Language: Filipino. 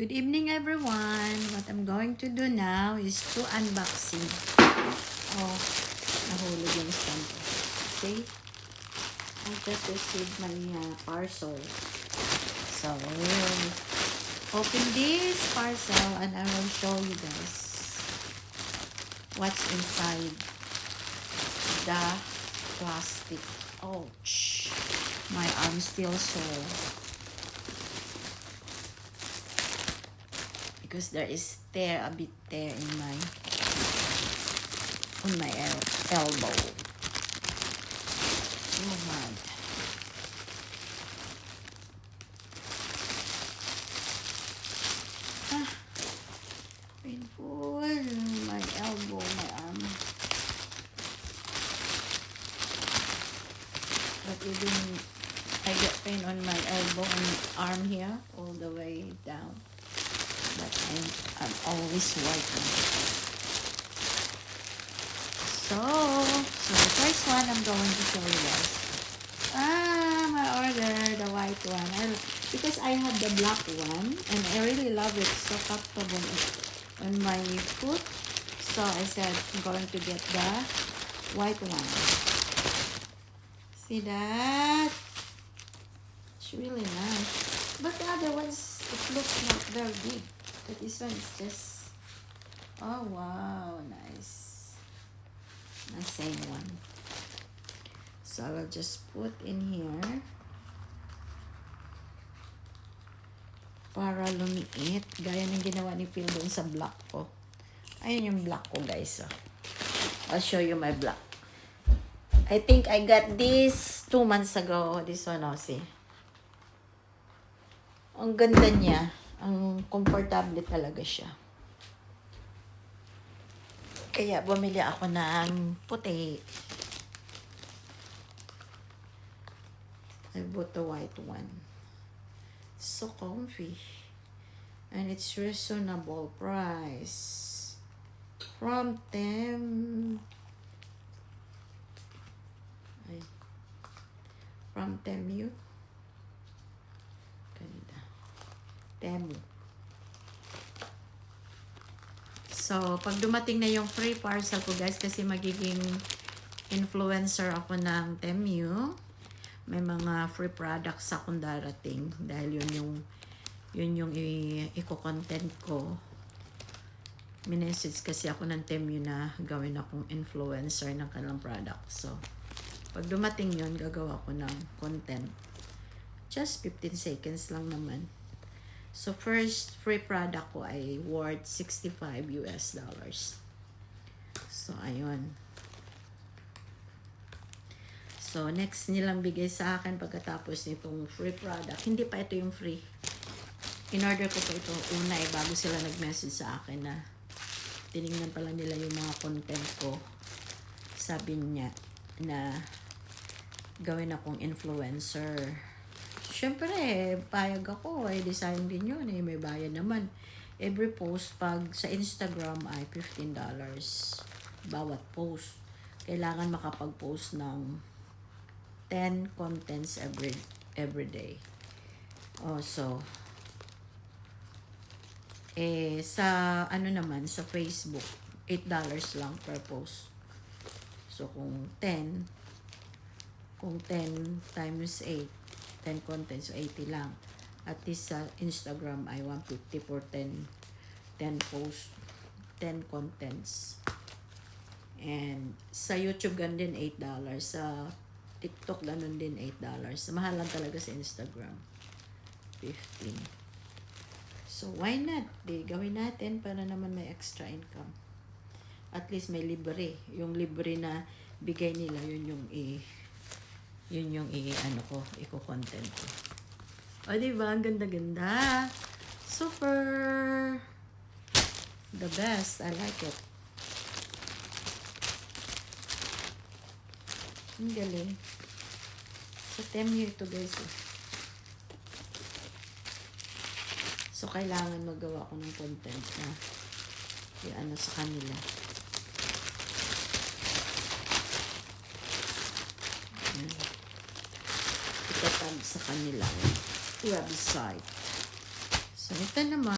Good evening, everyone. What I'm going to do now is to unboxing. Oh, nahulog yung stand ko. See? I just received my parcel. So, we'll open this parcel and I will show you guys what's inside the plastic. Ouch! My arm's still sore. Because there is a bit tear in my elbow. Oh my. Painful. My elbow, my arm. But even I get pain on my elbow and arm here all the way down. But I'm always working. So the first one I'm going to show you guys. My order, the white one. Because I had the black one and I really love it. So comfortable on my foot. So I said I'm going to get the white one. See that? It's really nice. But the other ones, it looks not very big. But this one is just, oh wow, nice. The same one. So I will just put in here para lumiit. Gaya ng ginawa ni Phil doon sa black ko. Ayun yung black ko, guys. I'll show you my black. I think I got this 2 months ago. This one, oh, see. Ang ganda niya. Ang komportable talaga siya. Kaya bumili ako ng puti. I bought the white one. So comfy. And it's reasonable price. From Temu. Temu. So, pag dumating na yung free parcel ko, guys, kasi magiging influencer ako ng Temu, may mga free products akong darating dahil yun yung i-content ko. Minessage kasi ako ng Temu na gawin akong influencer ng kanilang product. So, pag dumating yun, gagawa ko ng content. Just 15 seconds lang naman. So, first free product ko ay worth $65. So, ayun. So, next nilang bigay sa akin pagkatapos nitong free product. Hindi pa ito yung free. In-order ko pa ito una bago sila nag-message sa akin na tinignan pala nila yung mga content ko. Sabi niya na gawin akong influencer. Siyempre, payag ako. Design din yun. May bayad naman. Every post, pag sa Instagram ay $15 bawat post. Kailangan makapag-post ng 10 contents every day. So, sa naman, sa Facebook, $8 lang per post. So, kung 10 times 8, 10 contents, so 80 lang. At least sa Instagram ay 150 for 10 posts, 10 contents. And sa YouTube ganun din $8. Sa TikTok ganun din $8. Mahal lang talaga sa Instagram. 15. So why not? Gawin natin para naman may extra income. At least may libre. Yung libre na bigay nila, yun yung i-content ko. O, diba? Ang ganda-ganda. Super! The best. I like it. Ang galing. So, Temu ito, guys. So, kailangan magawa ko ng content na sa kanila. Itatag sa kanilang website. So, ito naman.